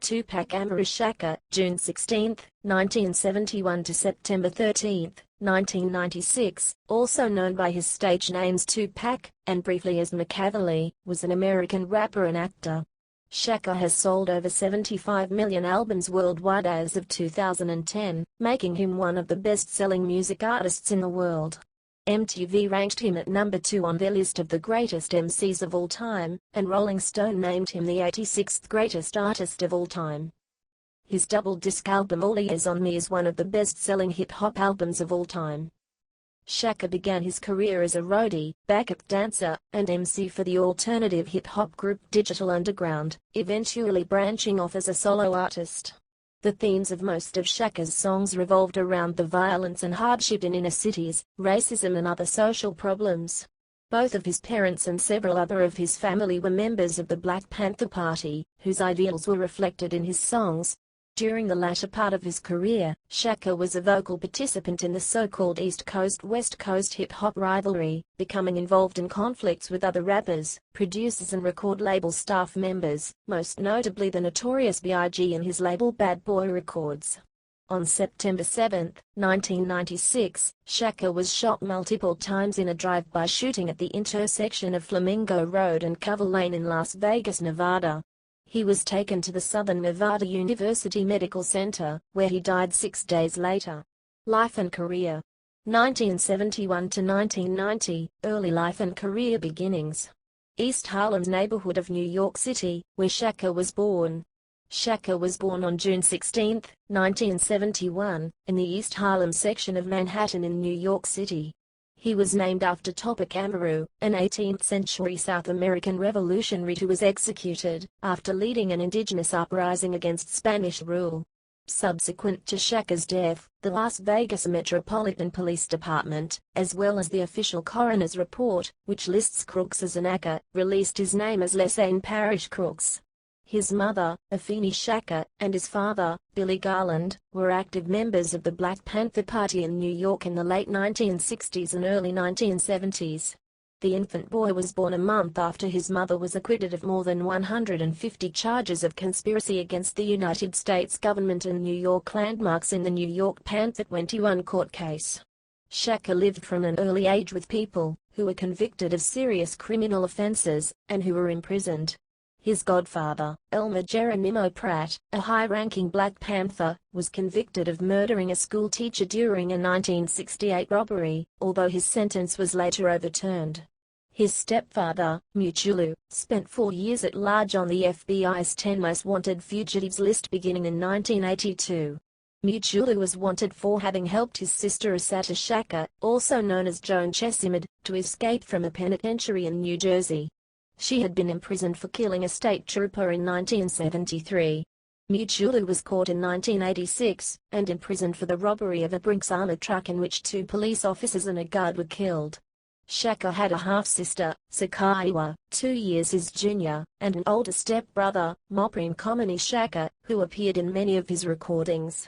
Tupac Amaru Shakur, June 16, 1971 to September 13, 1996, also known by his stage names Tupac, and briefly as McCaverly, was an American rapper and actor. Shakur has sold over 75 million albums worldwide as of 2010, making him one of the best-selling music artists in the world. MTV ranked him at number 2 on their list of the greatest MCs of all time, and Rolling Stone named him the 86th greatest artist of all time. His double-disc album All Eyes on Me is one of the best-selling hip-hop albums of all time. Shakur began his career as a roadie, backup dancer, and MC for the alternative hip-hop group Digital Underground, eventually branching off as a solo artist. The themes of most of Shakur's songs revolved around the violence and hardship in inner cities, racism and other social problems. Both of his parents and several other of his family were members of the Black Panther Party, whose ideals were reflected in his songs. During the latter part of his career, Shakur was a vocal participant in the so-called East Coast-West Coast hip-hop rivalry, becoming involved in conflicts with other rappers, producers and record label staff members, most notably the Notorious B.I.G. and his label Bad Boy Records. On September 7, 1996, Shakur was shot multiple times in a drive-by shooting at the intersection of Flamingo Road and Cover Lane in Las Vegas, Nevada. He was taken to the Southern Nevada University Medical Center, where he died 6 days later. Life and career. 1971 to 1990, early life and career beginnings. East Harlem's neighborhood of New York City, where Shakur was born. Shakur was born on June 16, 1971, in the East Harlem section of Manhattan in New York City. He was named after Tupac Amaru, an 18th-century South American revolutionary who was executed after leading an indigenous uprising against Spanish rule. Subsequent to Shakur's death, the Las Vegas Metropolitan Police Department, as well as the official coroner's report, which lists crooks as an ACA, released his name as Lesane Parish Crooks. His mother, Afeni Shakur, and his father, Billy Garland, were active members of the Black Panther Party in New York in the late 1960s and early 1970s. The infant boy was born a month after his mother was acquitted of more than 150 charges of conspiracy against the United States government and New York landmarks in the New York Panther 21 court case. Shakur lived from an early age with people who were convicted of serious criminal offenses and who were imprisoned. His godfather, Elmer Geronimo Pratt, a high-ranking Black Panther, was convicted of murdering a schoolteacher during a 1968 robbery, although his sentence was later overturned. His stepfather, Mutulu, spent 4 years at large on the FBI's 10 most wanted fugitives list beginning in 1982. Mutulu was wanted for having helped his sister Assata Shakur, also known as Joan Chesimard, to escape from a penitentiary in New Jersey. She had been imprisoned for killing a state trooper in 1973. Mutulu was caught in 1986, and imprisoned for the robbery of a Brinks armored truck in which 2 police officers and a guard were killed. Shakur had a half-sister, Sakaiwa, 2 years his junior, and an older step-brother, Mopreme Komani Shakur, who appeared in many of his recordings.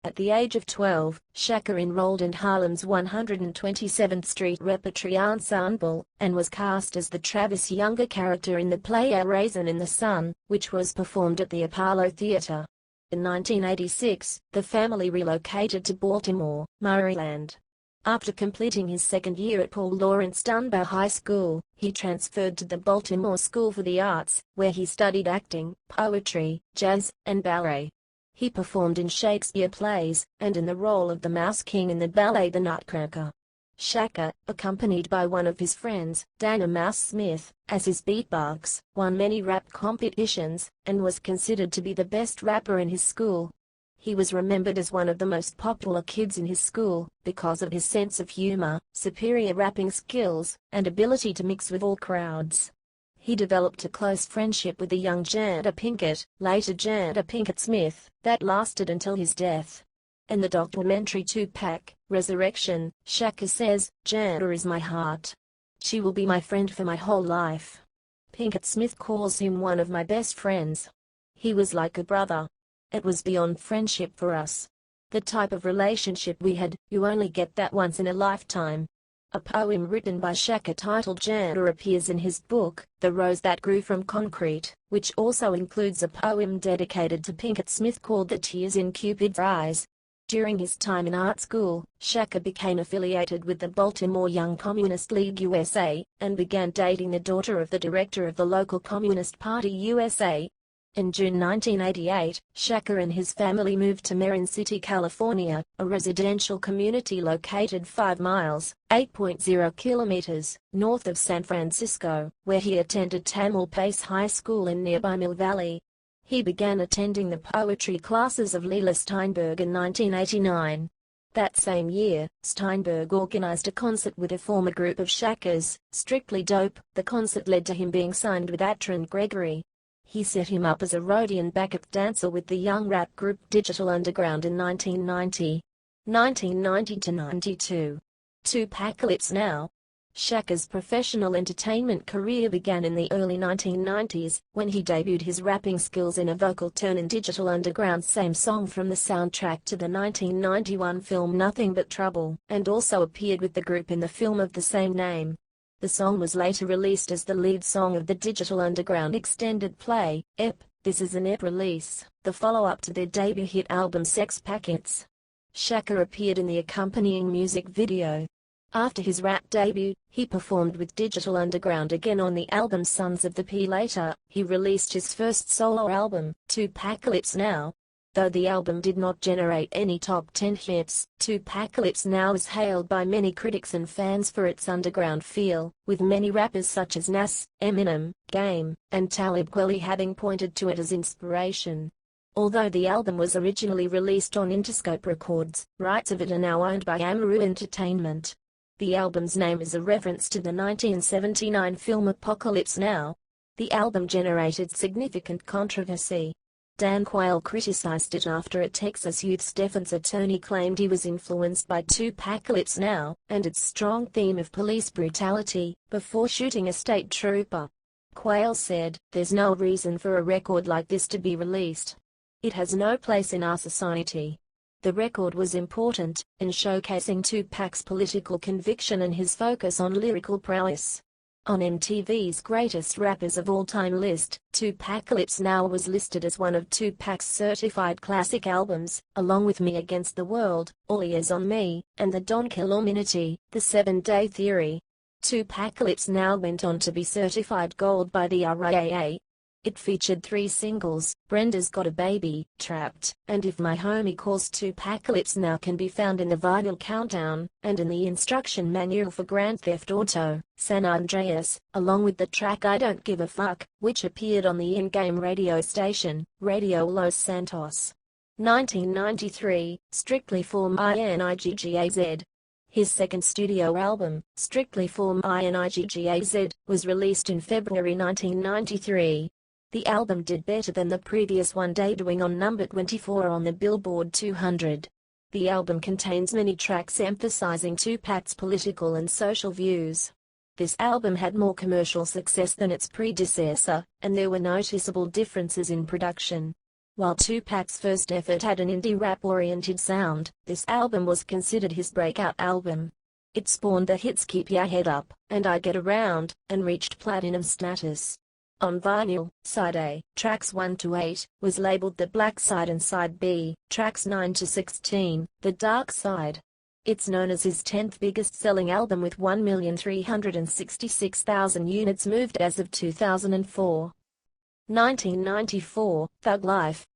At the age of 12, Shakur enrolled in Harlem's 127th Street Repertory Ensemble, and was cast as the Travis Younger character in the play A Raisin in the Sun, which was performed at the Apollo Theater. In 1986, the family relocated to Baltimore, Maryland. After completing his second year at Paul Laurence Dunbar High School, he transferred to the Baltimore School for the Arts, where he studied acting, poetry, jazz, and ballet. He performed in Shakespeare plays, and in the role of the Mouse King in the ballet The Nutcracker. Shakur, accompanied by one of his friends, Dana Mouse Smith, as his beatbox, won many rap competitions, and was considered to be the best rapper in his school. He was remembered as one of the most popular kids in his school, because of his sense of humor, superior rapping skills, and ability to mix with all crowds. He developed a close friendship with the young Jada Pinkett, later Jada Pinkett Smith, that lasted until his death. In the documentary Tupac, Resurrection, Shakur says, "Jada is my heart. She will be my friend for my whole life." Pinkett Smith calls him one of my best friends. He was like a brother. It was beyond friendship for us. The type of relationship we had, you only get that once in a lifetime. A poem written by Shakur titled Jana appears in his book, The Rose That Grew from Concrete, which also includes a poem dedicated to Pinkett Smith called The Tears in Cupid's Eyes. During his time in art school, Shakur became affiliated with the Baltimore Young Communist League USA, and began dating the daughter of the director of the local Communist Party USA. In June 1988, Shakur and his family moved to Marin City, California, a residential community located 5 miles, 8.0 kilometers, north of San Francisco, where he attended Tamalpais High School in nearby Mill Valley. He began attending the poetry classes of Leila Steinberg in 1989. That same year, Steinberg organized a concert with a former group of Shakur's, Strictly Dope. The concert led to him being signed with Atron Gregory. He set him up as a roadie and backup dancer with the young rap group Digital Underground in 1990. 1990–92. Tupacalypse Now. Shakur's professional entertainment career began in the early 1990s, when he debuted his rapping skills in a vocal turn in Digital Underground's Same Song from the soundtrack to the 1991 film Nothing But Trouble, and also appeared with the group in the film of the same name. The song was later released as the lead song of the Digital Underground extended play, EP. This is an EP release, the follow-up to their debut hit album Sex Packets. Shakur appeared in the accompanying music video. After his rap debut, he performed with Digital Underground again on the album Sons of the P. Later, he released his first solo album, Tupacalypse Now. Though the album did not generate any top 10 hits, Tupacalypse Now is hailed by many critics and fans for its underground feel, with many rappers such as Nas, Eminem, Game, and Talib Kweli having pointed to it as inspiration. Although the album was originally released on Interscope Records, rights of it are now owned by Amaru Entertainment. The album's name is a reference to the 1979 film Apocalypse Now. The album generated significant controversy. Dan Quayle criticized it after a Texas youth's defense attorney claimed he was influenced by Tupacalypse Now and its strong theme of police brutality before shooting a state trooper. Quayle said, "There's no reason for a record like this to be released. It has no place in our society." The record was important in showcasing Tupac's political conviction and his focus on lyrical prowess. On MTV's Greatest Rappers of All Time list, Tupacalypse Now was listed as one of Tupac's certified classic albums, along with Me Against the World, All Eyes on Me, and The Don Killuminati, The 7-Day Theory. Tupacalypse Now went on to be certified gold by the RIAA. It featured 3 singles, Brenda's Got a Baby, Trapped, and If My Homie Calls. Tupacalypse Now can be found in the Vinyl Countdown, and in the instruction manual for Grand Theft Auto, San Andreas, along with the track I Don't Give a Fuck, which appeared on the in-game radio station, Radio Los Santos. 1993, Strictly for INIGGAZ. His second studio album, Strictly for INIGGAZ, was released in February 1993. The album did better than the previous one, debuting on number 24 on the Billboard 200. The album contains many tracks emphasizing Tupac's political and social views. This album had more commercial success than its predecessor, and there were noticeable differences in production. While Tupac's first effort had an indie rap-oriented sound, this album was considered his breakout album. It spawned the hits Keep Ya Head Up and I Get Around, and reached platinum status. On vinyl, Side A, tracks 1 to 8, was labeled the Black Side, and Side B, tracks 9 to 16, the Dark Side. It's known as his 10th biggest-selling album with 1,366,000 units moved as of 2004. 1994, Thug Life,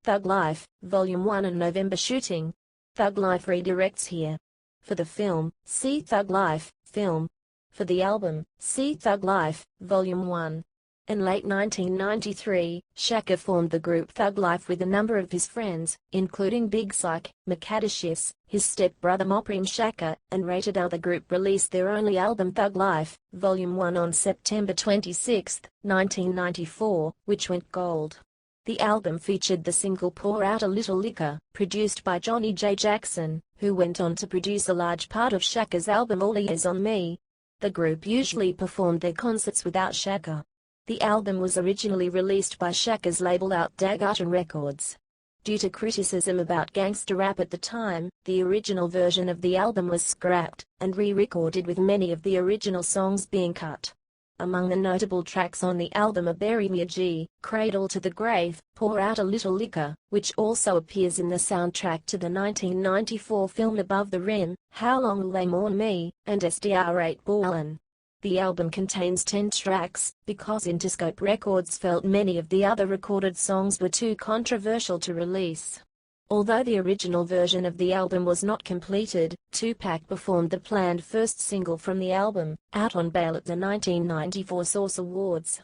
Volume 1 and November Shooting. Thug Life redirects here. For the film, see Thug Life, Film. For the album, see Thug Life, Volume 1. In late 1993, Shakur formed the group Thug Life with a number of his friends, including Big Syke, Makadashis, his stepbrother Mopreme Shakur, and Rated R. The group released their only album Thug Life, Volume 1 on September 26, 1994, which went gold. The album featured the single Pour Out a Little Liquor, produced by Johnny J. Jackson, who went on to produce a large part of Shakur's album All Eyes on Me. The group usually performed their concerts without Shakur. The album was originally released by Shakur's label Out Dagarton Records. Due to criticism about gangster rap at the time, the original version of the album was scrapped and re-recorded, with many of the original songs being cut. Among the notable tracks on the album are Bury Me a G, Cradle to the Grave, Pour Out a Little Liquor, which also appears in the soundtrack to the 1994 film Above the Rim, How Long Will They Mourn Me, and SDR8 Ballin'. The album contains 10 tracks, because Interscope Records felt many of the other recorded songs were too controversial to release. Although the original version of the album was not completed, Tupac performed the planned first single from the album, Out on Bail, at the 1994 Source Awards.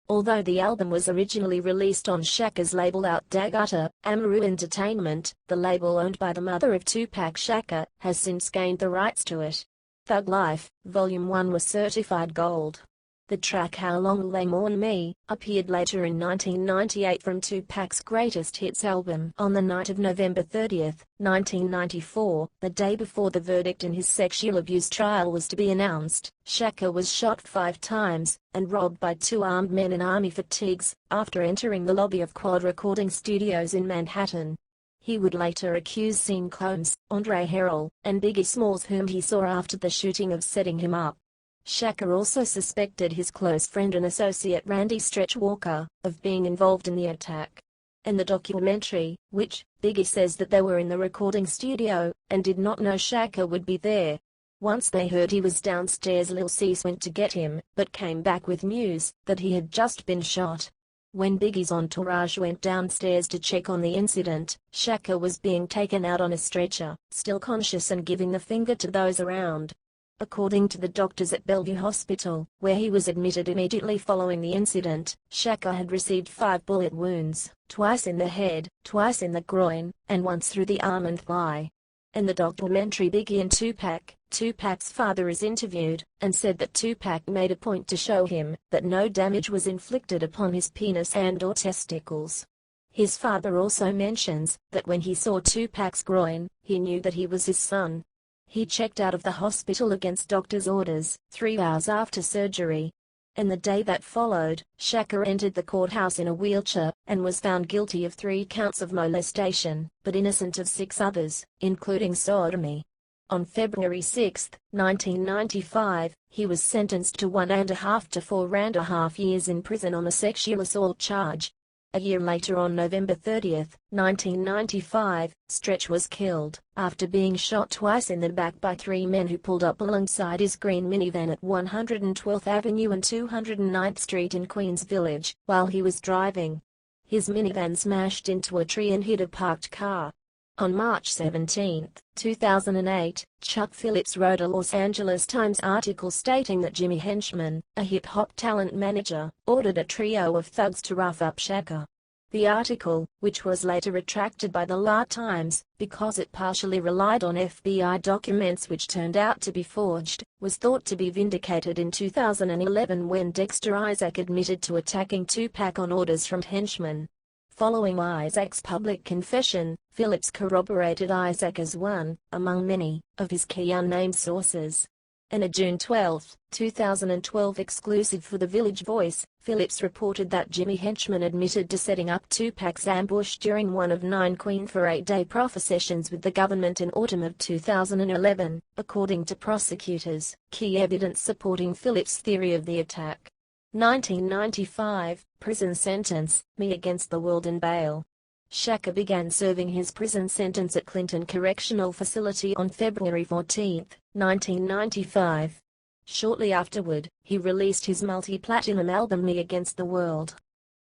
Although the album was originally released on Shakur's label Out-Da-Gutter, Amaru Entertainment, the label owned by the mother of Tupac Shakur, has since gained the rights to it. Thug Life, Volume 1 was certified gold. The track How Long Will They Mourn Me appeared later in 1998 from Tupac's Greatest Hits album. On the night of November 30, 1994, the day before the verdict in his sexual abuse trial was to be announced, Shakur was shot 5 times and robbed by 2 armed men in army fatigues after entering the lobby of Quad Recording Studios in Manhattan. He would later accuse Sean Combs, Andre Harrell, and Biggie Smalls, whom he saw after the shooting, of setting him up. Shakur also suspected his close friend and associate Randy Stretch Walker of being involved in the attack. In the documentary, which Biggie says that they were in the recording studio and did not know Shakur would be there. Once they heard he was downstairs, Lil Cease went to get him, but came back with news that he had just been shot. When Biggie's entourage went downstairs to check on the incident, Shakur was being taken out on a stretcher, still conscious and giving the finger to those around. According to the doctors at Bellevue Hospital, where he was admitted immediately following the incident, Shakur had received 5 bullet wounds, twice in the head, twice in the groin, and once through the arm and thigh. In the documentary Biggie and Tupac, Tupac's father is interviewed, and said that Tupac made a point to show him that no damage was inflicted upon his penis and/or testicles. His father also mentions that when he saw Tupac's groin, he knew that he was his son. He checked out of the hospital against doctor's orders, 3 hours after surgery. In the day that followed, Shakur entered the courthouse in a wheelchair, and was found guilty of 3 counts of molestation, but innocent of 6 others, including sodomy. On February 6, 1995, he was sentenced to 1.5 to 4.5 years in prison on a sexual assault charge. A year later, on November 30, 1995, Stretch was killed after being shot twice in the back by 3 men who pulled up alongside his green minivan at 112th Avenue and 209th Street in Queens Village while he was driving. His minivan smashed into a tree and hit a parked car. On March 17, 2008, Chuck Phillips wrote a Los Angeles Times article stating that Jimmy Henchman, a hip-hop talent manager, ordered a trio of thugs to rough up Shakur. The article, which was later retracted by the La Times because it partially relied on FBI documents which turned out to be forged, was thought to be vindicated in 2011 when Dexter Isaac admitted to attacking Tupac on orders from Henchman. Following Isaac's public confession, Phillips corroborated Isaac as one, among many, of his key unnamed sources. In a June 12, 2012 exclusive for The Village Voice, Phillips reported that Jimmy Henchman admitted to setting up Tupac's ambush during one of 9 Queen for 8-day proffer sessions with the government in autumn of 2011, according to prosecutors. Key evidence supporting Phillips' theory of the attack. 1995, prison sentence, Me Against the World and bail. Shakur began serving his prison sentence at Clinton Correctional Facility on February 14, 1995. Shortly afterward, he released his multi-platinum album Me Against the World.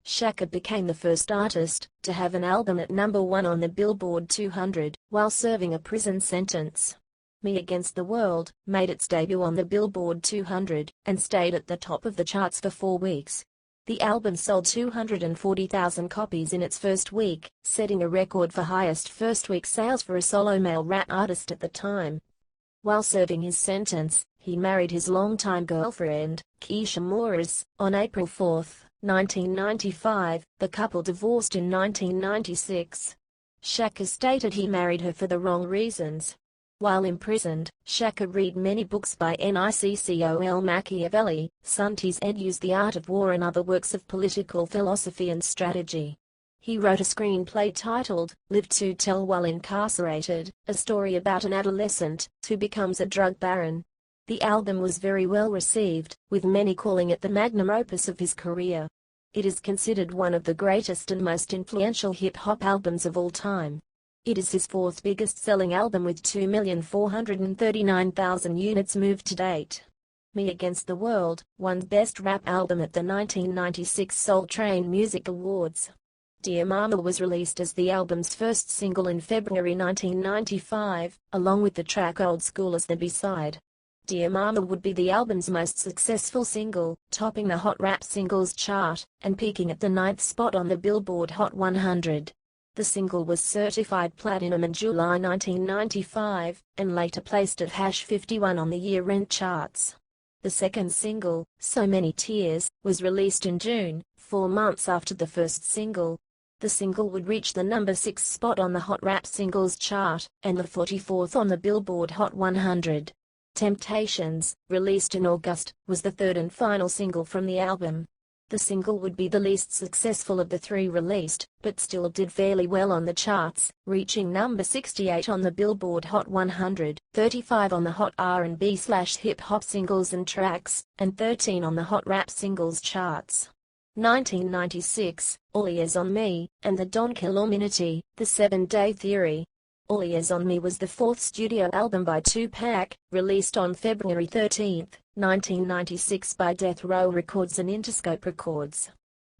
Shakur became the first artist to have an album at #1 on the Billboard 200 while serving a prison sentence. Me Against the World made its debut on the Billboard 200 and stayed at the top of the charts for 4 weeks. The album sold 240,000 copies in its first week, setting a record for highest first-week sales for a solo male rap artist at the time. While serving his sentence, he married his longtime girlfriend, Keisha Morris, on April 4, 1995. The couple divorced in 1996. Shakur stated he married her for the wrong reasons. While imprisoned, Shakur read many books by Niccol Machiavelli, Sun Tzu's Ed Used the Art of War and other works of political philosophy and strategy. He wrote a screenplay titled Live to Tell While Incarcerated, a story about an adolescent who becomes a drug baron. The album was very well received, with many calling it the magnum opus of his career. It is considered one of the greatest and most influential hip-hop albums of all time. It is his fourth biggest-selling album with 2,439,000 units moved to date. Me Against the World won Best Rap Album at the 1996 Soul Train Music Awards. Dear Mama was released as the album's first single in February 1995, along with the track Old School as the B-side. Dear Mama would be the album's most successful single, topping the Hot Rap Singles chart, and peaking at the 9th spot on the Billboard Hot 100. The single was certified platinum in July 1995, and later placed at #51 on the year-end charts. The second single, So Many Tears, was released in June, 4 months after the first single. The single would reach the number 6 spot on the Hot Rap Singles chart, and the 44th on the Billboard Hot 100. Temptations, released in August, was the third and final single from the album. The single would be the least successful of the three released, but still did fairly well on the charts, reaching number 68 on the Billboard Hot 100, 35 on the Hot R&B/Hip-Hop Singles and Tracks, and 13 on the Hot Rap Singles charts. 1996, All Eyes on Me, and the Don Killuminati, The 7-Day Theory. All Eyes on Me was the fourth studio album by Tupac, released on February 13, 1996 by Death Row Records and Interscope Records.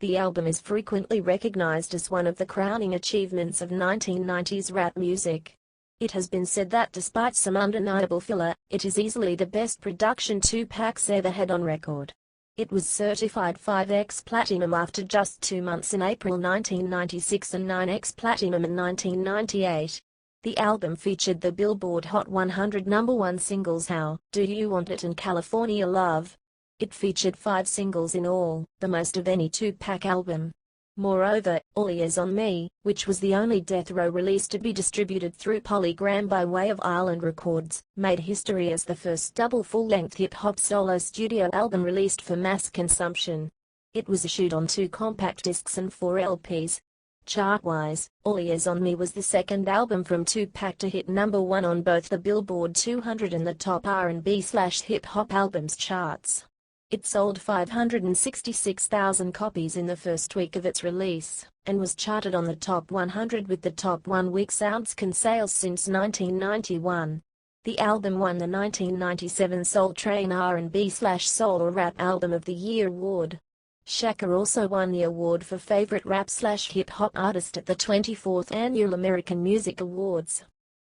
The album is frequently recognized as one of the crowning achievements of 1990s rap music. It has been said that despite some undeniable filler, it is easily the best production Tupac's ever had on record. It was certified 5x platinum after just 2 months in April 1996 and 9x platinum in 1998. The album featured the Billboard Hot 100 #1 singles How Do You Want It and California Love. It featured 5 singles in all, the most of any Tupac album. Moreover, All Eyes on Me, which was the only Death Row release to be distributed through Polygram by way of Island Records, made history as the first double full-length hip-hop solo studio album released for mass consumption. It was issued on 2 compact discs and 4 LPs. Chart-wise, All Eyes on Me was the second album from Tupac to hit #1 on both the Billboard 200 and the top R&B/Hip-Hop albums charts. It sold 566,000 copies in the first week of its release, and was charted on the top 100 with the top 1-week SoundScan sales since 1991. The album won the 1997 Soul Train R&B/Soul or Rap Album of the Year award. Shakur also won the award for Favorite Rap/Hip-Hop Artist at the 24th Annual American Music Awards.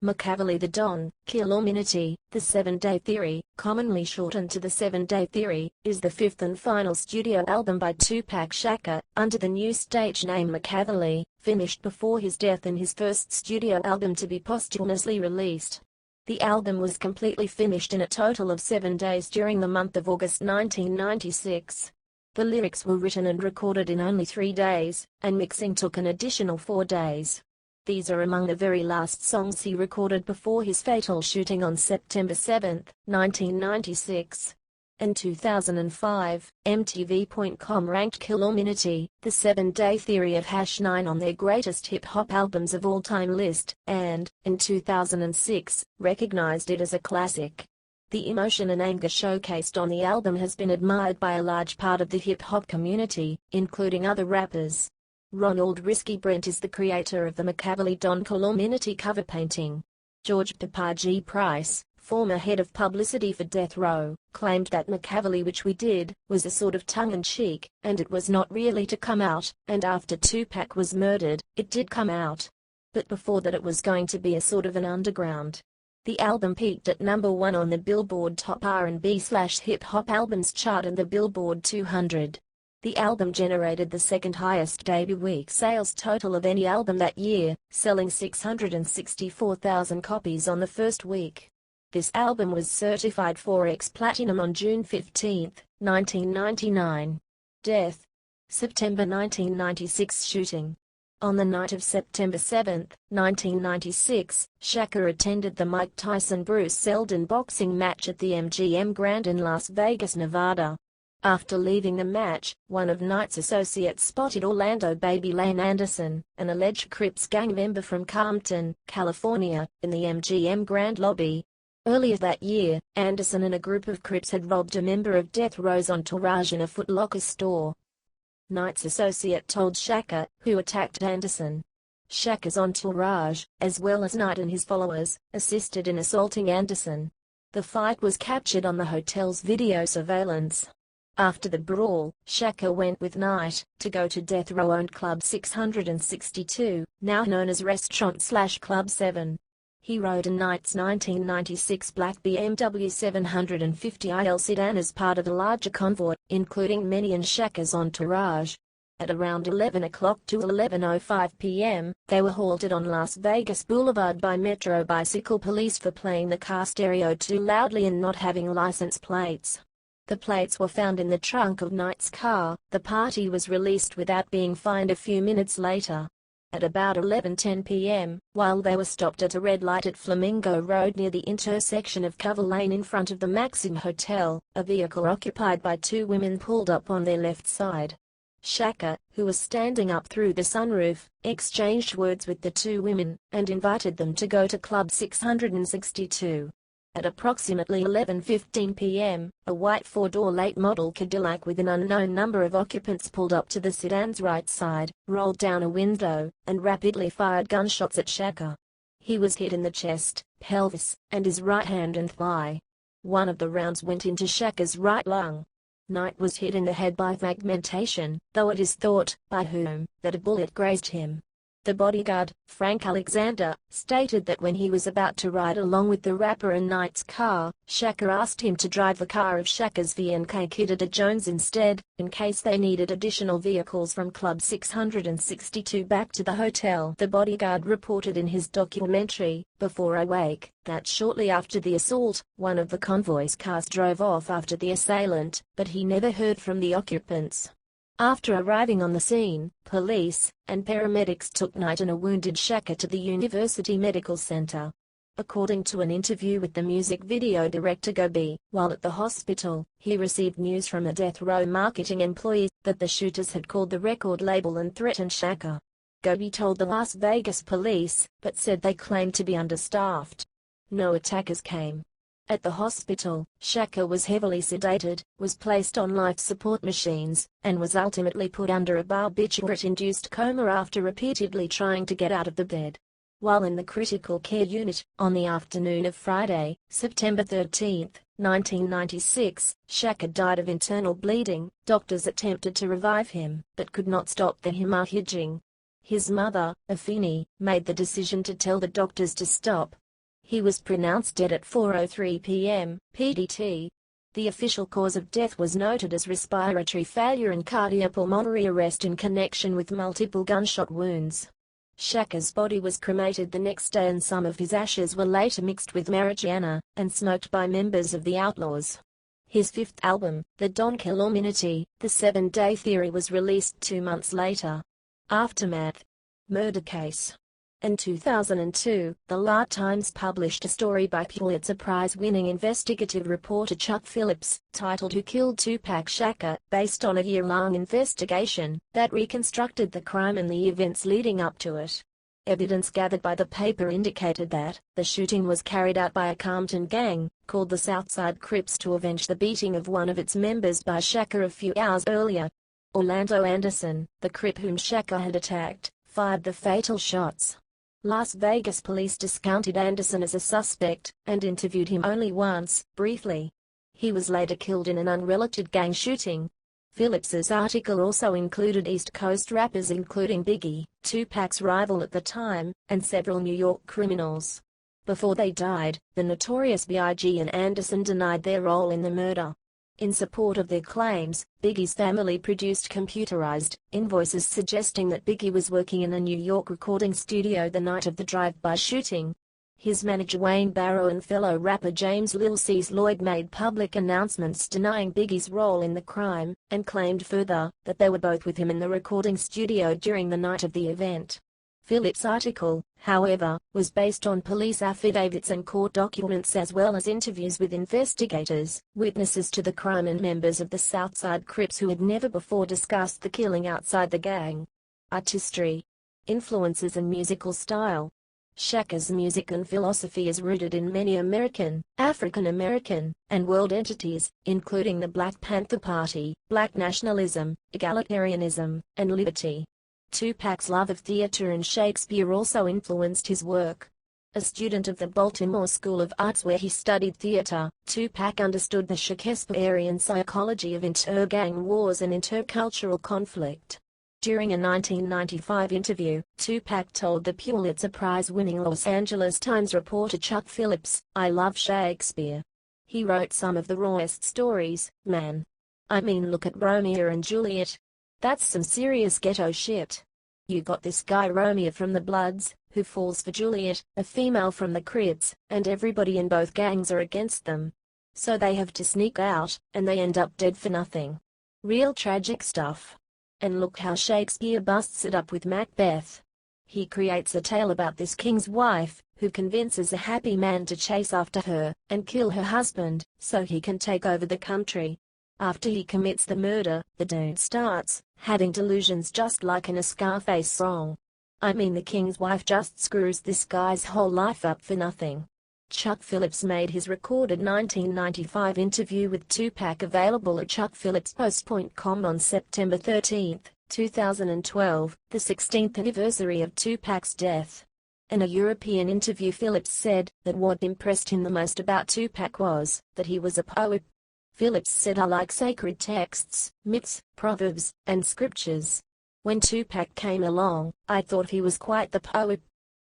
Machiavelli, The Don Killuminati, The 7-Day Theory, commonly shortened to The 7-Day Theory, is the fifth and final studio album by Tupac Shakur, under the new stage name Machiavelli, finished before his death and his first studio album to be posthumously released. The album was completely finished in a total of 7 days during the month of August 1996. The lyrics were written and recorded in only 3 days, and mixing took an additional 4 days. These are among the very last songs he recorded before his fatal shooting on September 7, 1996. In 2005, MTV.com ranked Killuminati, The 7-Day Theory of #9 on their greatest hip-hop albums of all time list, and, in 2006, recognized it as a classic. The emotion and anger showcased on the album has been admired by a large part of the hip-hop community, including other rappers. Ronald Risky Brent is the creator of the Machiavelli Don Killuminati cover painting. George Papa G. Price, former head of publicity for Death Row, claimed that Machiavelli Which We Did was a sort of tongue-in-cheek, and it was not really to come out, and after Tupac was murdered, it did come out. But before that it was going to be a sort of an underground. The album peaked at #1 on the Billboard Top R&B/Hip-Hop Albums chart and the Billboard 200. The album generated the second highest debut week sales total of any album that year, selling 664,000 copies on the first week. This album was certified 4x platinum on June 15, 1999. Death. September 1996 shooting. On the night of September 7, 1996, Shakur attended the Mike Tyson-Bruce Seldon boxing match at the MGM Grand in Las Vegas, Nevada. After leaving the match, one of Knight's associates spotted Orlando Baby Lane Anderson, an alleged Crips gang member from Compton, California, in the MGM Grand Lobby. Earlier that year, Anderson and a group of Crips had robbed a member of Death Row's entourage in a Foot Locker store. Knight's associate told Shakur, who attacked Anderson. Shakur's entourage, as well as Knight and his followers, assisted in assaulting Anderson. The fight was captured on the hotel's video surveillance. After the brawl, Shakur went with Knight to go to Death Row-owned Club 662, now known as Restaurant/Club 7. He rode in Knight's 1996 black BMW 750iL sedan as part of a larger convoy, including many in Shakur's entourage. At around 11 o'clock to 11:05 p.m., they were halted on Las Vegas Boulevard by Metro Bicycle Police for playing the car stereo too loudly and not having license plates. The plates were found in the trunk of Knight's car. The party was released without being fined a few minutes later. At about 11:10 p.m., while they were stopped at a red light at Flamingo Road near the intersection of Cover Lane in front of the Maxim Hotel, a vehicle occupied by two women pulled up on their left side. Shakur, who was standing up through the sunroof, exchanged words with the two women, and invited them to go to Club 662. At approximately 11:15 p.m., a white four-door late model Cadillac with an unknown number of occupants pulled up to the sedan's right side, rolled down a window, and rapidly fired gunshots at Shakur. He was hit in the chest, pelvis, and his right hand and thigh. One of the rounds went into Shakur's right lung. Knight was hit in the head by fragmentation, though it is thought, by whom, that a bullet grazed him. The bodyguard, Frank Alexander, stated that when he was about to ride along with the rapper in Knight's car, Shakur asked him to drive the car of Shakur's VNK Kidda Jones instead, in case they needed additional vehicles from Club 662 back to the hotel. The bodyguard reported in his documentary, Before I Wake, that shortly after the assault, one of the convoy's cars drove off after the assailant, but he never heard from the occupants. After arriving on the scene, police and paramedics took Knight and a wounded Shakur to the University Medical Center. According to an interview with the music video director Gobi, while at the hospital, he received news from a Death Row marketing employee that the shooters had called the record label and threatened Shakur. Gobi told the Las Vegas police, but said they claimed to be understaffed. No attackers came. At the hospital, Shakur was heavily sedated, was placed on life support machines, and was ultimately put under a barbiturate-induced coma after repeatedly trying to get out of the bed. While in the critical care unit, on the afternoon of Friday, September 13, 1996, Shakur died of internal bleeding. Doctors attempted to revive him, but could not stop the hemorrhaging. His mother, Afeni, made the decision to tell the doctors to stop. He was pronounced dead at 4:03 p.m. PDT. The official cause of death was noted as respiratory failure and cardiopulmonary arrest in connection with multiple gunshot wounds. Shakur's body was cremated the next day and some of his ashes were later mixed with marijuana and smoked by members of the Outlaws. His fifth album, The Don Killuminati, The 7-Day Theory, was released 2 months later. Aftermath. Murder Case. In 2002, the La Times published a story by Pulitzer Prize-winning investigative reporter Chuck Phillips, titled Who Killed Tupac Shakur, based on a year-long investigation that reconstructed the crime and the events leading up to it. Evidence gathered by the paper indicated that the shooting was carried out by a Compton gang, called the Southside Crips, to avenge the beating of one of its members by Shakur a few hours earlier. Orlando Anderson, the Crip whom Shakur had attacked, fired the fatal shots. Las Vegas police discounted Anderson as a suspect, and interviewed him only once, briefly. He was later killed in an unrelated gang shooting. Phillips's article also included East Coast rappers including Biggie, Tupac's rival at the time, and several New York criminals. Before they died, the Notorious B.I.G. and Anderson denied their role in the murder. In support of their claims, Biggie's family produced computerized invoices suggesting that Biggie was working in a New York recording studio the night of the drive-by shooting. His manager Wayne Barrow and fellow rapper James Lil C's Lloyd made public announcements denying Biggie's role in the crime, and claimed further that they were both with him in the recording studio during the night of the event. Phillips' article, however, was based on police affidavits and court documents as well as interviews with investigators, witnesses to the crime and members of the Southside Crips who had never before discussed the killing outside the gang. Artistry. Influences and musical style. Shakur's music and philosophy is rooted in many American, African American, and world entities, including the Black Panther Party, black nationalism, egalitarianism, and liberty. Tupac's love of theater and Shakespeare also influenced his work. A student of the Baltimore School of Arts where he studied theater, Tupac understood the Shakespearean psychology of inter-gang wars and intercultural conflict. During a 1995 interview, Tupac told the Pulitzer Prize-winning Los Angeles Times reporter Chuck Phillips, "I love Shakespeare. He wrote some of the rawest stories, man. I mean, look at Romeo and Juliet. That's some serious ghetto shit. You got this guy Romeo from the Bloods, who falls for Juliet, a female from the Crips, and everybody in both gangs are against them. So they have to sneak out, and they end up dead for nothing. Real tragic stuff. And look how Shakespeare busts it up with Macbeth. He creates a tale about this king's wife, who convinces a happy man to chase after her, and kill her husband, so he can take over the country. After he commits the murder, the dude starts having delusions just like in a Scarface song. I mean, the king's wife just screws this guy's whole life up for nothing." Chuck Phillips made his recorded 1995 interview with Tupac available at chuckphillipspost.com on September 13, 2012, the 16th anniversary of Tupac's death. In a European interview, Phillips said that what impressed him the most about Tupac was that he was a poet. Phillips said, "I like sacred texts, myths, proverbs, and scriptures. When Tupac came along, I thought he was quite the poet.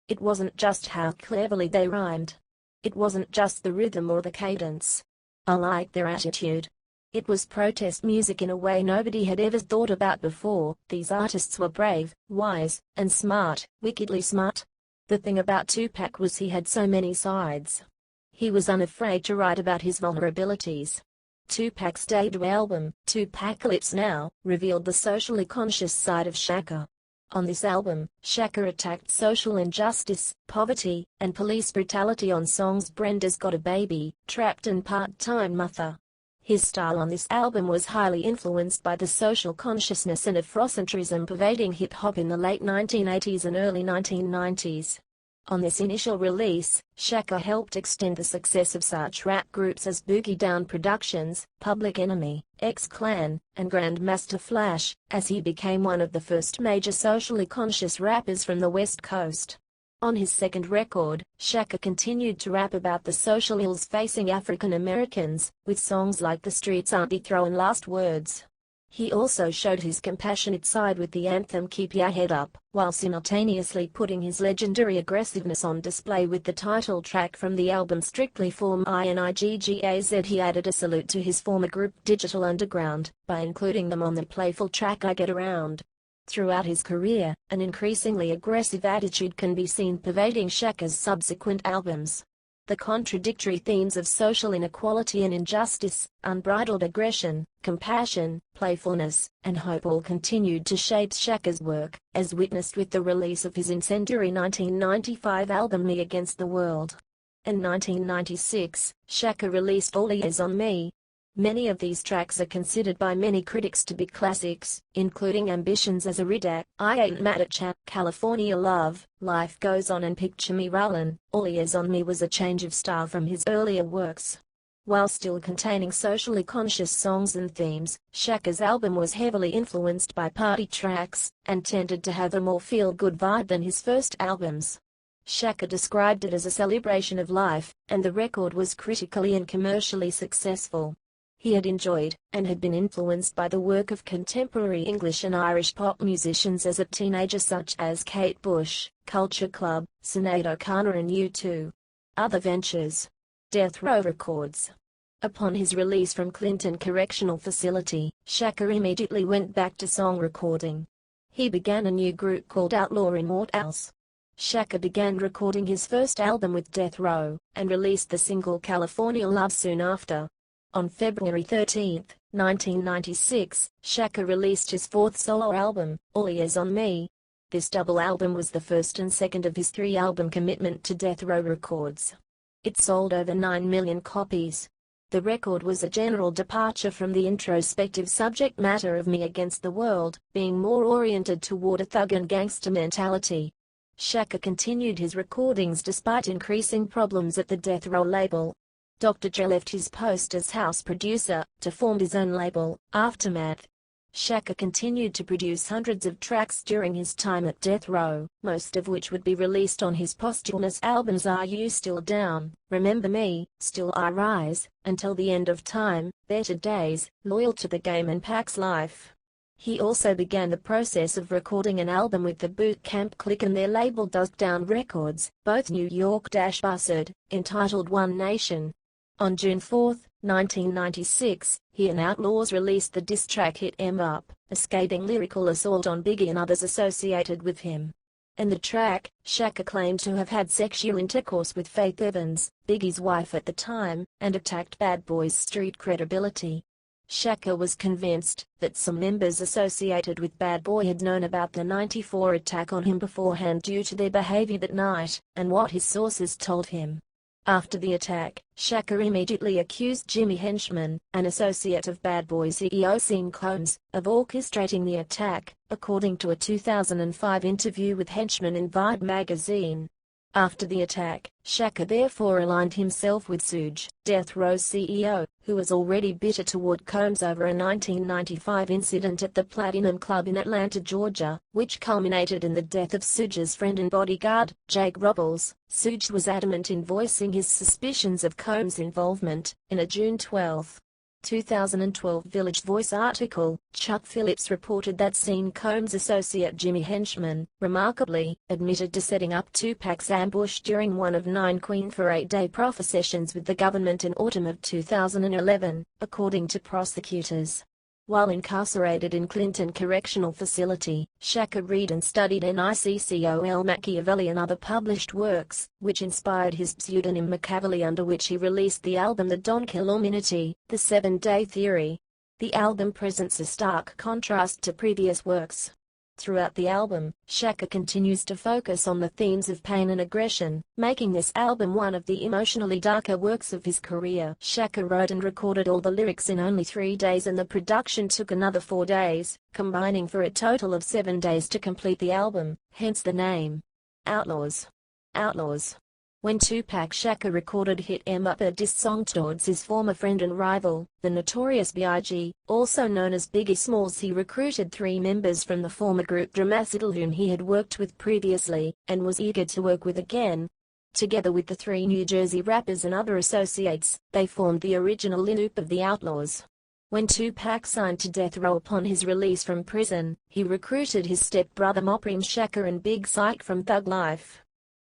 It wasn't just how cleverly they rhymed. It wasn't just the rhythm or the cadence. I liked their attitude. It was protest music in a way nobody had ever thought about before. These artists were brave, wise, and smart, wickedly smart." The thing about Tupac was he had so many sides. He was unafraid to write about his vulnerabilities. Tupac's debut album, Tupacalypse Now, revealed the socially conscious side of Shakur. On this album, Shakur attacked social injustice, poverty, and police brutality on songs Brenda's Got a Baby, Trapped and Part-Time Mother. His style on this album was highly influenced by the social consciousness and Afrocentrism pervading hip-hop in the late 1980s and early 1990s. On this initial release, Shakur helped extend the success of such rap groups as Boogie Down Productions, Public Enemy, X-Clan, and Grandmaster Flash, as he became one of the first major socially conscious rappers from the West Coast. On his second record, Shakur continued to rap about the social ills facing African Americans, with songs like The Streets Aren't Death Row and Last Words. He also showed his compassionate side with the anthem Keep Ya Head Up, while simultaneously putting his legendary aggressiveness on display with the title track from the album Strictly for Niggaz. He added a salute to his former group Digital Underground, by including them on the playful track I Get Around. Throughout his career, an increasingly aggressive attitude can be seen pervading Shakur's subsequent albums. The contradictory themes of social inequality and injustice, unbridled aggression, compassion, playfulness, and hope all continued to shape Shakur's work, as witnessed with the release of his incendiary 1995 album Me Against the World. In 1996, Shakur released All Eyes on Me. Many of these tracks are considered by many critics to be classics, including Ambitions as a Ridak, I Ain't Mad at Ya, California Love, Life Goes On and Picture Me Rollin'. All Eyes on Me was a change of style from his earlier works. While still containing socially conscious songs and themes, Shakur's album was heavily influenced by party tracks, and tended to have a more feel-good vibe than his first albums. Shakur described it as a celebration of life, and the record was critically and commercially successful. He had enjoyed, and had been influenced by the work of contemporary English and Irish pop musicians as a teenager such as Kate Bush, Culture Club, Sinead O'Connor and U2. Other ventures. Death Row Records. Upon his release from Clinton Correctional Facility, Shakur immediately went back to song recording. He began a new group called Outlaw Immortals. Shakur began recording his first album with Death Row, and released the single California Love soon after. On February 13, 1996, Shakur released his fourth solo album, All Eyes on Me. This double album was the first and second of his three-album commitment to Death Row Records. It sold over 9 million copies. The record was a general departure from the introspective subject matter of Me Against the World, being more oriented toward a thug and gangster mentality. Shakur continued his recordings despite increasing problems at the Death Row label. Dr. Dre left his post as house producer to form his own label, Aftermath. Shakur continued to produce hundreds of tracks during his time at Death Row, most of which would be released on his posthumous albums Are You Still Down, Remember Me, Still I Rise, Until the End of Time, Better Days, Loyal to the Game and Pac's Life. He also began the process of recording an album with the Boot Camp Clique and their label Dusk Down Records, both New York-based, entitled One Nation. On June 4, 1996, he and Outlawz released the diss track Hit 'Em Up, a scathing lyrical assault on Biggie and others associated with him. In the track, Shakur claimed to have had sexual intercourse with Faith Evans, Biggie's wife at the time, and attacked Bad Boy's street credibility. Shakur was convinced that some members associated with Bad Boy had known about the '94 attack on him beforehand due to their behavior that night, and what his sources told him. After the attack, Shakur immediately accused Jimmy Henchman, an associate of Bad Boy CEO Sean Combs, of orchestrating the attack, according to a 2005 interview with Henchman in Vibe magazine. After the attack, Shakur therefore aligned himself with Suge, Death Row's CEO, who was already bitter toward Combs over a 1995 incident at the Platinum Club in Atlanta, Georgia, which culminated in the death of Suge's friend and bodyguard, Jake Robles. Suge was adamant in voicing his suspicions of Combs' involvement. In a June 12, 2012 Village Voice article, Chuck Phillips reported that Sean Combs' associate Jimmy Henchman, remarkably, admitted to setting up Tupac's ambush during one of 9 Queen for 8-day proffer sessions with the government in autumn of 2011, according to prosecutors. While incarcerated in Clinton Correctional Facility, Shakur read and studied Niccol Machiavelli and other published works, which inspired his pseudonym Machiavelli, under which he released the album The Don Killuminati, The 7-Day Theory. The album presents a stark contrast to previous works. Throughout the album, Shakur continues to focus on the themes of pain and aggression, making this album one of the emotionally darker works of his career. Shakur wrote and recorded all the lyrics in only 3 days, and the production took another 4 days, combining for a total of 7 days to complete the album, hence the name. Outlawz. Outlawz. When Tupac Shakur recorded Hit 'Em Up, a diss song towards his former friend and rival, the Notorious B.I.G., also known as Biggie Smalls, he recruited 3 members from the former group Dramacydal whom he had worked with previously, and was eager to work with again. Together with the 3 New Jersey rappers and other associates, they formed the original lineup of the Outlawz. When Tupac signed to Death Row upon his release from prison, he recruited his stepbrother Moprim Shakur and Big Syke from Thug Life.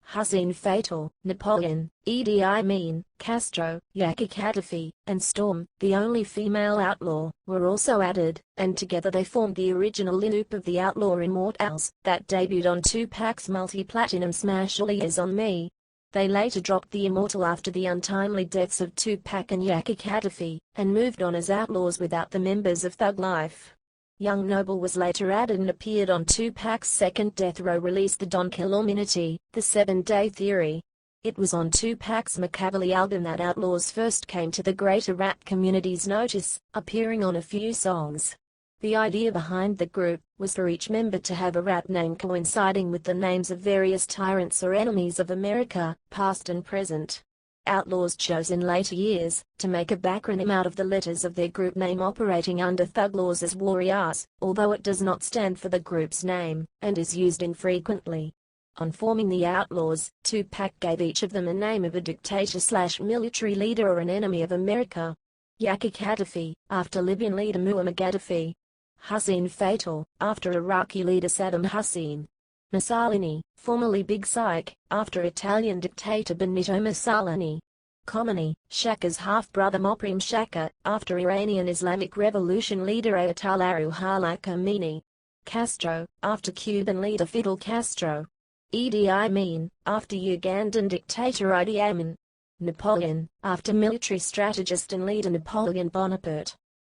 Hussein Fatal, Napoleon, Idi Amin, Castro, Yaki Gaddafi, and Storm, the only female outlaw, were also added, and together they formed the original lineup of the Outlaw Immortals, that debuted on Tupac's multi-platinum smash All Eyes on Me. They later dropped the Immortal after the untimely deaths of Tupac and Yaki Gaddafi, and moved on as Outlawz without the members of Thug Life. Young Noble was later added and appeared on Tupac's second Death Row release, The Don Killuminati, The 7-Day Theory. It was on Tupac's Machiavelli album that Outlawz first came to the greater rap community's notice, appearing on a few songs. The idea behind the group was for each member to have a rap name coinciding with the names of various tyrants or enemies of America, past and present. Outlawz chose in later years to make a backronym out of the letters of their group name, operating under Thug Laws as Warriors, although it does not stand for the group's name, and is used infrequently. On forming the Outlawz, Tupac gave each of them a name of a dictator/military leader or an enemy of America. Yaki Gaddafi, after Libyan leader Muammar Gaddafi. Hussein Fatal, after Iraqi leader Saddam Hussein. Mussolini, formerly Big Syke, after Italian dictator Benito Mussolini. Khomeini, Shakur's half-brother Moprim Shakur, after Iranian Islamic Revolution leader Ayatollah Ruhollah Khomeini. Castro, after Cuban leader Fidel Castro. Idi Amin, after Ugandan dictator Idi Amin. Napoleon, after military strategist and leader Napoleon Bonaparte.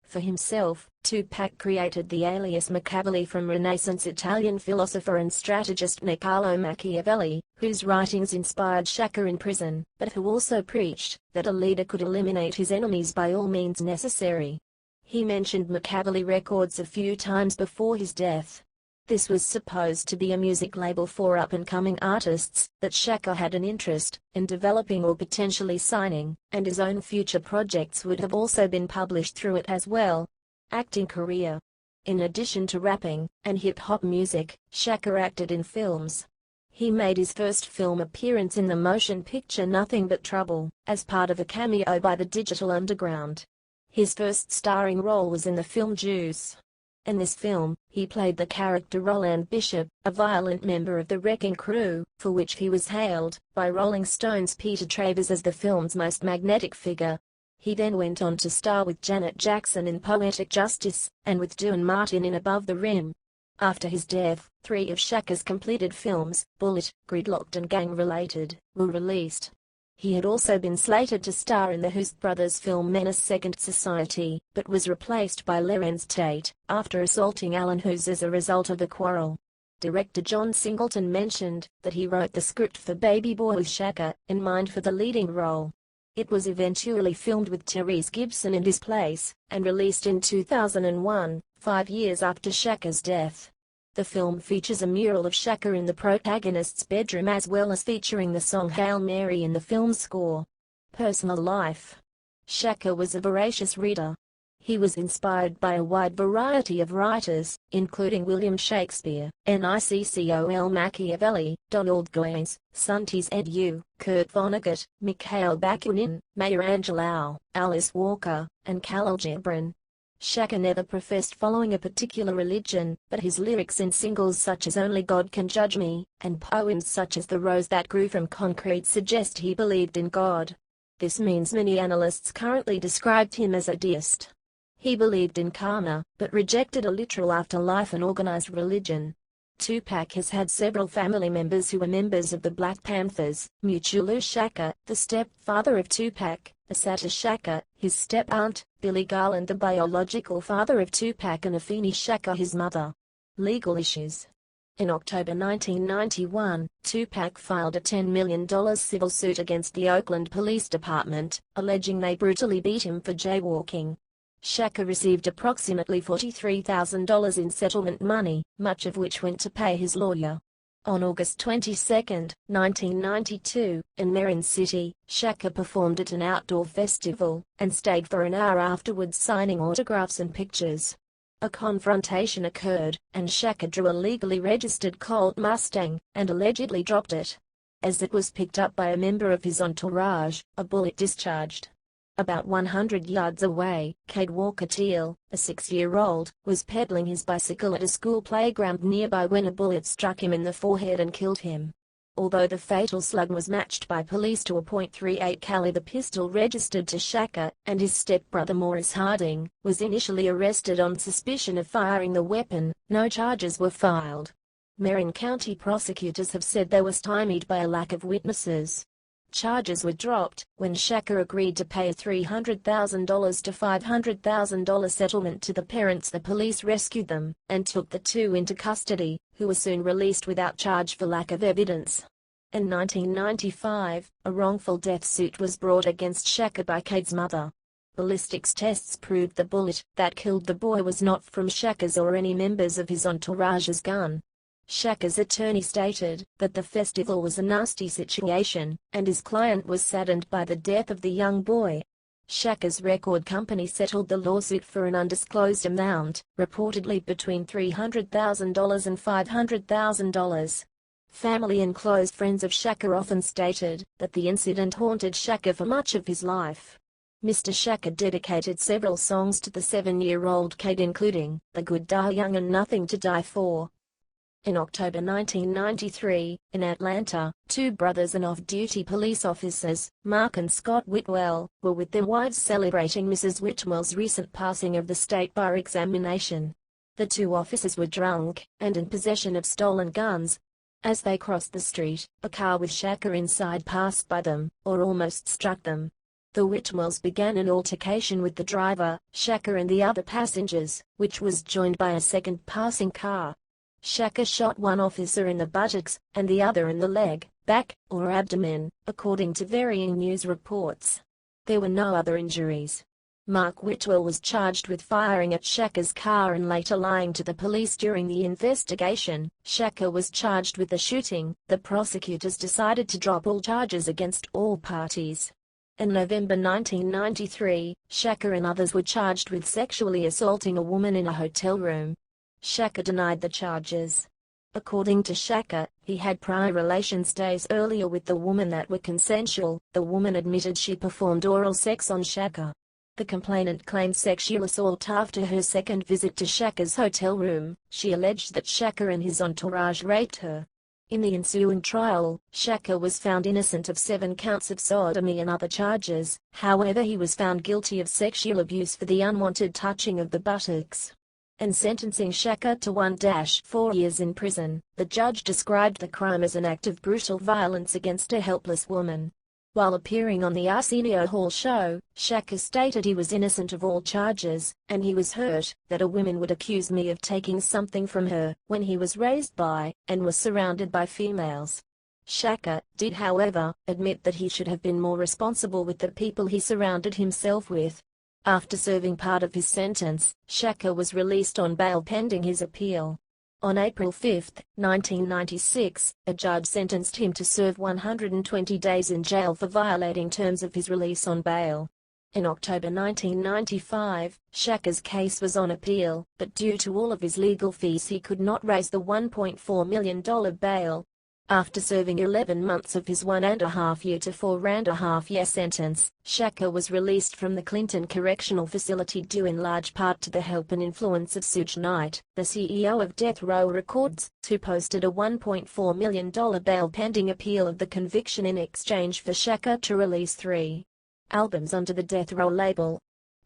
For himself, Tupac created the alias Machiavelli from Renaissance Italian philosopher and strategist Niccolo Machiavelli, whose writings inspired Shakur in prison, but who also preached that a leader could eliminate his enemies by all means necessary. He mentioned Machiavelli Records a few times before his death. This was supposed to be a music label for up-and-coming artists that Shakur had an interest in developing or potentially signing, and his own future projects would have also been published through it as well. Acting career. In addition to rapping and hip-hop music, Shakur acted in films. He made his first film appearance in the motion picture Nothing But Trouble, as part of a cameo by the Digital Underground. His first starring role was in the film Juice. In this film, he played the character Roland Bishop, a violent member of the Wrecking Crew, for which he was hailed by Rolling Stone's Peter Travers as the film's most magnetic figure. He then went on to star with Janet Jackson in Poetic Justice, and with Dewan Martin in Above the Rim. After his death, 3 of Shakur's completed films, Bullet, Gridlocked and Gang Related, were released. He had also been slated to star in the Who's Brothers film Menace Second Society, but was replaced by Lorenz Tate, after assaulting Alan Who's as a result of a quarrel. Director John Singleton mentioned that he wrote the script for Baby Boy with Shakur in mind for the leading role. It was eventually filmed with Tyrese Gibson in his place, and released in 2001, 5 years after Shakur's death. The film features a mural of Shakur in the protagonist's bedroom as well as featuring the song Hail Mary in the film's score. Personal life. Shakur was a voracious reader. He was inspired by a wide variety of writers, including William Shakespeare, Niccolo Machiavelli, Donald Goines, Suntis Edu, Kurt Vonnegut, Mikhail Bakunin, Maya Angelou, Alice Walker, and Khalil Gibran. Shakur never professed following a particular religion, but his lyrics in singles such as Only God Can Judge Me, and poems such as The Rose That Grew from Concrete suggest he believed in God. This means many analysts currently described him as a deist. He believed in karma, but rejected a literal afterlife and organized religion. Tupac has had several family members who were members of the Black Panthers: Mutulu Shakur, the stepfather of Tupac; Assata Shakur, his step-aunt; Billy Garland, the biological father of Tupac; and Afeni Shakur, his mother. Legal issues. In October 1991, Tupac filed a $10 million civil suit against the Oakland Police Department, alleging they brutally beat him for jaywalking. Shakur received approximately $43,000 in settlement money, much of which went to pay his lawyer. On August 22, 1992, in Marin City, Shakur performed at an outdoor festival, and stayed for an hour afterwards signing autographs and pictures. A confrontation occurred, and Shakur drew a legally registered Colt Mustang, and allegedly dropped it. As it was picked up by a member of his entourage, a bullet discharged. About 100 yards away, Cade Walker Teal, a 6-year-old, was pedaling his bicycle at a school playground nearby when a bullet struck him in the forehead and killed him. Although the fatal slug was matched by police to a .38 caliber pistol registered to Shakur, and his stepbrother Maurice Harding was initially arrested on suspicion of firing the weapon, no charges were filed. Marin County prosecutors have said they were stymied by a lack of witnesses. Charges were dropped when Shakur agreed to pay a $300,000 to $500,000 settlement to the parents. The police rescued them and took the two into custody, who were soon released without charge for lack of evidence. In 1995, a wrongful death suit was brought against Shakur by Cade's mother. Ballistics tests proved the bullet that killed the boy was not from Shakur's or any members of his entourage's gun. Shakur's attorney stated that the festival was a nasty situation, and his client was saddened by the death of the young boy. Shakur's record company settled the lawsuit for an undisclosed amount, reportedly between $300,000 and $500,000. Family and close friends of Shakur often stated that the incident haunted Shakur for much of his life. Mr. Shakur dedicated several songs to the 7-year-old Cade, including The Good Die Young and Nothing to Die For. In October 1993, in Atlanta, two brothers and off-duty police officers, Mark and Scott Whitwell, were with their wives celebrating Mrs. Whitwell's recent passing of the state bar examination. The two officers were drunk and in possession of stolen guns. As they crossed the street, a car with Shakur inside passed by them, or almost struck them. The Whitwells began an altercation with the driver, Shakur, and the other passengers, which was joined by a second passing car. Shakur shot one officer in the buttocks, and the other in the leg, back, or abdomen, according to varying news reports. There were no other injuries. Mark Whitwell was charged with firing at Shakur's car and later lying to the police during the investigation. Shakur was charged with the shooting. The prosecutors decided to drop all charges against all parties. In November 1993, Shakur and others were charged with sexually assaulting a woman in a hotel room. Shakur denied the charges. According to Shakur, he had prior relations days earlier with the woman that were consensual. The woman admitted she performed oral sex on Shakur. The complainant claimed sexual assault after her second visit to Shakur's hotel room. She alleged that Shakur and his entourage raped her. In the ensuing trial, Shakur was found innocent of 7 counts of sodomy and other charges. However, he was found guilty of sexual abuse for the unwanted touching of the buttocks. And sentencing Shakur to 1-4 years in prison. The judge described the crime as an act of brutal violence against a helpless woman. While appearing on the Arsenio Hall show, Shakur stated he was innocent of all charges, and he was hurt that a woman would accuse me of taking something from her when he was raised by, and was surrounded by females. Shakur did, however, admit that he should have been more responsible with the people he surrounded himself with. After serving part of his sentence, Shakur was released on bail pending his appeal. On April 5, 1996, a judge sentenced him to serve 120 days in jail for violating terms of his release on bail. In October 1995, Shakur's case was on appeal, but due to all of his legal fees he could not raise the $1.4 million bail. After serving 11 months of his 1.5-year to 4.5-year sentence, Shakur was released from the Clinton Correctional Facility due in large part to the help and influence of Suge Knight, the CEO of Death Row Records, who posted a $1.4 million bail pending appeal of the conviction in exchange for Shakur to release 3 albums under the Death Row label.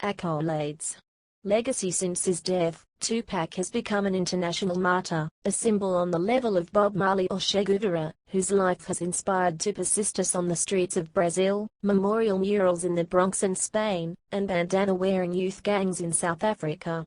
Accolades. Legacy. Since his death, Tupac has become an international martyr, a symbol on the level of Bob Marley or Che Guevara, whose life has inspired to persist us on the streets of Brazil, memorial murals in the Bronx and Spain, and bandana-wearing youth gangs in South Africa.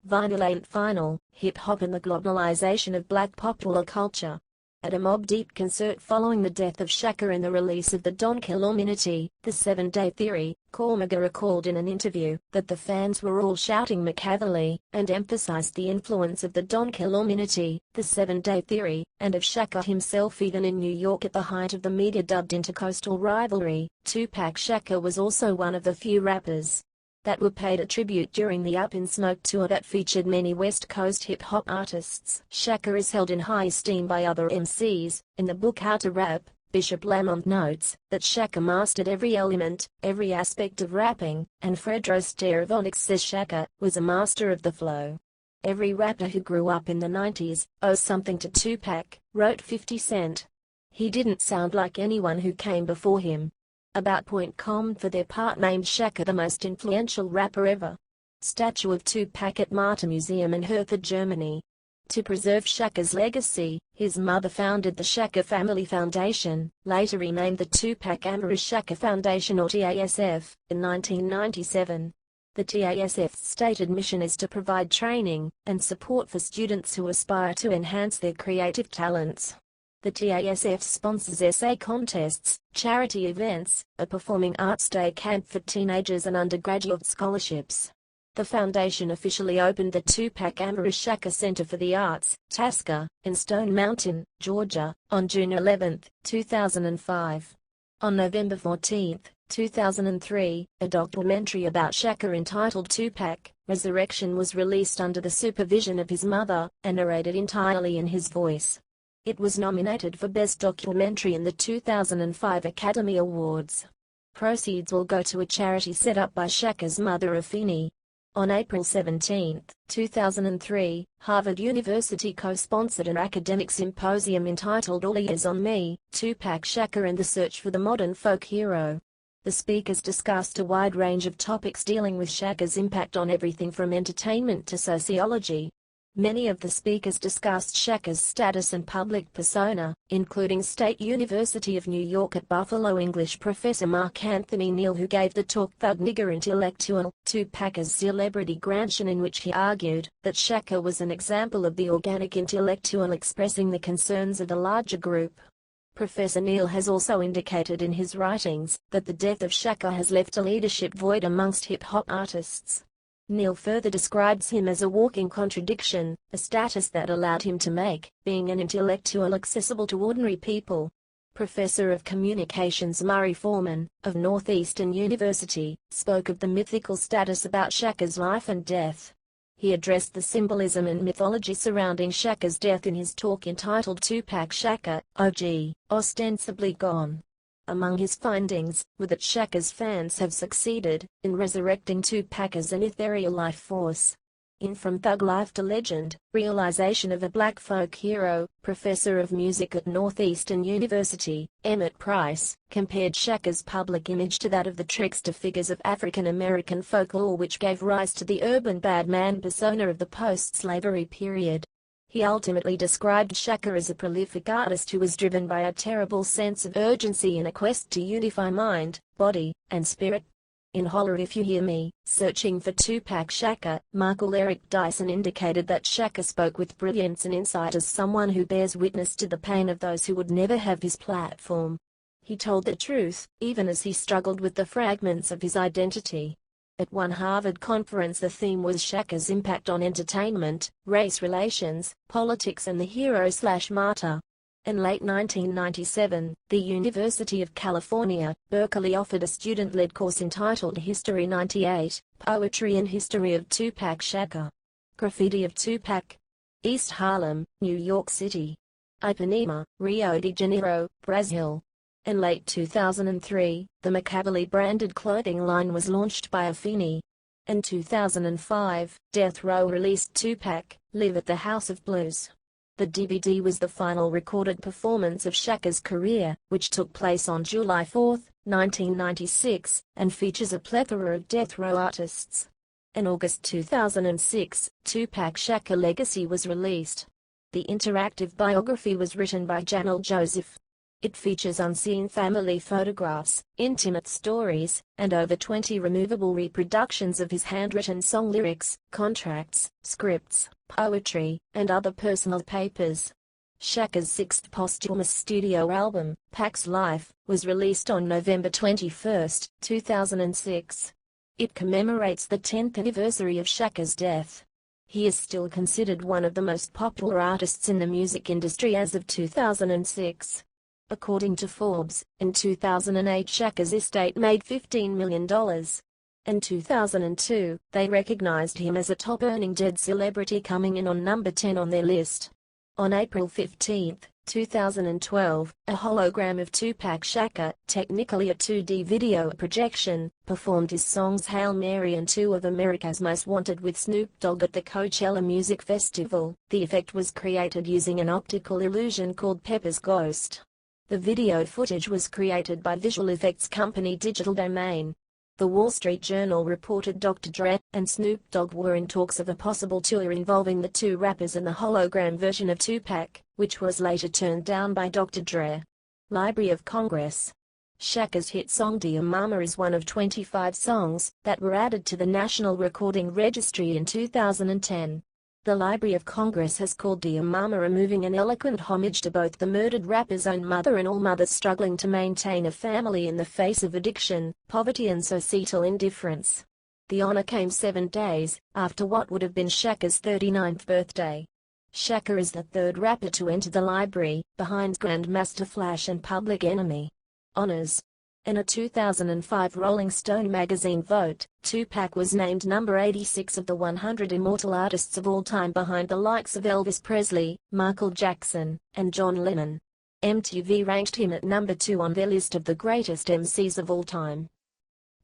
Vinyl ain't final, hip-hop and the globalization of black popular culture. At a Mobb Deep concert following the death of Shakur and the release of the Don Killuminati, the 7-Day Theory, Cormiga recalled in an interview that the fans were all shouting Machiavelli, and emphasized the influence of the Don Killuminati, the 7-Day Theory, and of Shakur himself. Even in New York at the height of the media-dubbed intercoastal rivalry, Tupac Shakur was also one of the few rappers that were paid a tribute during the Up in Smoke tour that featured many West Coast hip-hop artists. Shakur is held in high esteem by other MCs. In the book How to Rap, Bishop Lamont notes that Shakur mastered every element, every aspect of rapping, and Fredros Teravonics says Shakur was a master of the flow. Every rapper who grew up in the 90s owes something to Tupac, wrote 50 Cent. He didn't sound like anyone who came before him. About.com for their part named Shakur the most influential rapper ever. Statue of Tupac at Martyr Museum in Herford, Germany. To preserve Shakur's legacy, his mother founded the Shakur Family Foundation, later renamed the Tupac Amaru Shakur Foundation or TASF, in 1997. The TASF's stated mission is to provide training and support for students who aspire to enhance their creative talents. The TASF sponsors essay contests, charity events, a performing arts day camp for teenagers and undergraduate scholarships. The foundation officially opened the Tupac Amaru Shakur Center for the Arts, Tasker, in Stone Mountain, Georgia, on June 11, 2005. On November 14, 2003, a documentary about Shakur entitled Tupac, Resurrection was released under the supervision of his mother, and narrated entirely in his voice. It was nominated for Best Documentary in the 2005 Academy Awards. Proceeds will go to a charity set up by Shakur's mother Afeni. On April 17, 2003, Harvard University co-sponsored an academic symposium entitled All Eyes on Me, Tupac Shakur and the Search for the Modern Folk Hero. The speakers discussed a wide range of topics dealing with Shakur's impact on everything from entertainment to sociology. Many of the speakers discussed Shakur's status and public persona, including State University of New York at Buffalo English professor Mark Anthony Neal, who gave the talk Thug Nigger Intellectual, Tupac as Celebrity Grandson, in which he argued that Shakur was an example of the organic intellectual expressing the concerns of a larger group. Professor Neal has also indicated in his writings that the death of Shakur has left a leadership void amongst hip-hop artists. Neal further describes him as a walking contradiction, a status that allowed him to make being an intellectual accessible to ordinary people. Professor of Communications Murray Foreman, of Northeastern University, spoke of the mythical status about Shakur's life and death. He addressed the symbolism and mythology surrounding Shakur's death in his talk entitled Tupac Shakur, OG, Ostensibly Gone. Among his findings were that Shakur's fans have succeeded in resurrecting Tupac as an ethereal life force. In From Thug Life to Legend, Realization of a Black Folk Hero, professor of music at Northeastern University, Emmett Price, compared Shakur's public image to that of the trickster figures of African American folklore, which gave rise to the urban bad man persona of the post-slavery period. He ultimately described Shakur as a prolific artist who was driven by a terrible sense of urgency in a quest to unify mind, body, and spirit. In Holler If You Hear Me, Searching for Tupac Shakur, Michael Eric Dyson indicated that Shakur spoke with brilliance and insight as someone who bears witness to the pain of those who would never have his platform. He told the truth, even as he struggled with the fragments of his identity. At one Harvard conference, the theme was Shakur's impact on entertainment, race relations, politics and the hero/martyr. In late 1997, the University of California, Berkeley offered a student-led course entitled History 98, Poetry and History of Tupac Shakur. Graffiti of Tupac. East Harlem, New York City. Ipanema, Rio de Janeiro, Brazil. In late 2003, the Machiavelli-branded clothing line was launched by Affini. In 2005, Death Row released Tupac, Live at the House of Blues. The DVD was the final recorded performance of Shakur's career, which took place on July 4, 1996, and features a plethora of Death Row artists. In August 2006, Tupac Shakur Legacy was released. The interactive biography was written by Janelle Joseph. It features unseen family photographs, intimate stories, and over 20 removable reproductions of his handwritten song lyrics, contracts, scripts, poetry, and other personal papers. Shakur's sixth posthumous studio album, Pac's Life, was released on November 21, 2006. It commemorates the 10th anniversary of Shakur's death. He is still considered one of the most popular artists in the music industry as of 2006. According to Forbes, in 2008 Shakur's estate made $15 million. In 2002, they recognized him as a top-earning dead celebrity, coming in on number 10 on their list. On April 15, 2012, a hologram of Tupac Shakur, technically a 2D video projection, performed his songs Hail Mary and Two of America's Most Wanted with Snoop Dogg at the Coachella Music Festival. The effect was created using an optical illusion called Pepper's Ghost. The video footage was created by visual effects company Digital Domain. The Wall Street Journal reported Dr. Dre and Snoop Dogg were in talks of a possible tour involving the two rappers and the hologram version of Tupac, which was later turned down by Dr. Dre. Library of Congress. Shakur's hit song Dear Mama is one of 25 songs that were added to the National Recording Registry in 2010. The Library of Congress has called Dear Mama a moving and eloquent homage to both the murdered rapper's own mother and all mothers struggling to maintain a family in the face of addiction, poverty and societal indifference. The honor came 7 days after what would have been Shakur's 39th birthday. Shakur is the third rapper to enter the library, behind Grandmaster Flash and Public Enemy. Honors. In a 2005 Rolling Stone magazine vote, Tupac was named number 86 of the 100 immortal artists of all time, behind the likes of Elvis Presley, Michael Jackson, and John Lennon. MTV ranked him at number 2 on their list of the greatest MCs of all time.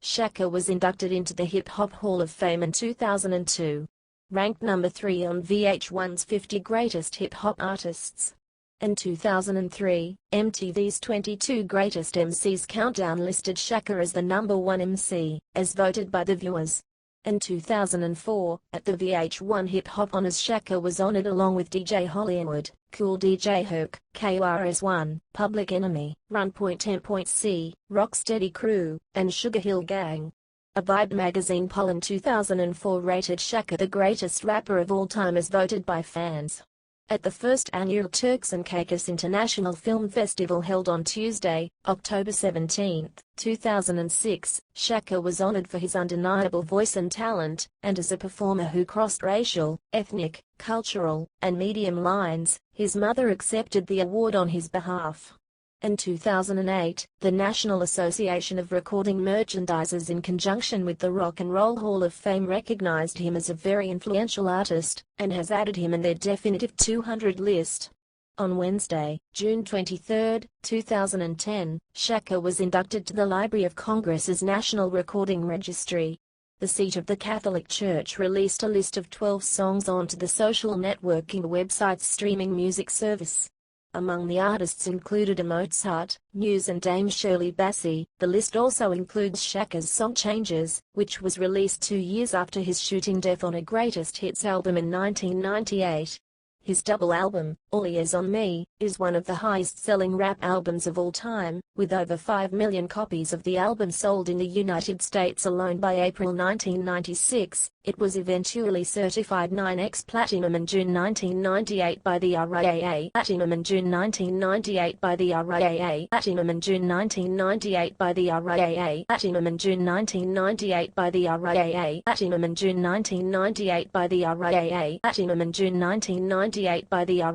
Shakur was inducted into the Hip Hop Hall of Fame in 2002. Ranked number 3 on VH1's 50 Greatest Hip Hop Artists. In 2003, MTV's 22 Greatest MCs countdown listed Shakur as the number 1 MC, as voted by the viewers. In 2004, at the VH1 Hip Hop Honors, Shakur was honored along with DJ Hollywood, Cool DJ Herc, KRS-One, Public Enemy, Run.M.C, Rocksteady Crew, and Sugar Hill Gang. A Vibe magazine poll in 2004 rated Shakur the greatest rapper of all time as voted by fans. At the first annual Turks and Caicos International Film Festival held on Tuesday, October 17, 2006, Shakur was honored for his undeniable voice and talent, and as a performer who crossed racial, ethnic, cultural, and medium lines. His mother accepted the award on his behalf. In 2008, the National Association of Recording Merchandisers, in conjunction with the Rock and Roll Hall of Fame, recognized him as a very influential artist, and has added him in their definitive 200 list. On Wednesday, June 23, 2010, Shakur was inducted to the Library of Congress's National Recording Registry. The seat of the Catholic Church released a list of 12 songs onto the social networking website's streaming music service. Among the artists included Mozart, Muse and Dame Shirley Bassey. The list also includes Shakur's song Changes, which was released 2 years after his shooting death on a greatest hits album in 1998. His double album, All Eyes on Me, is one of the highest-selling rap albums of all time, with over 5 million copies of the album sold in the United States alone by April 1996. It was eventually certified 9x Platinum in June 1998 by the RIAA. Platinum in June 1998 by the RIAA. Platinum in June 1998 by the RIAA. Platinum in June 1998 by the RIAA. Platinum in June 1998 by the RIAA. Platinum in June 1998 by the RIAA.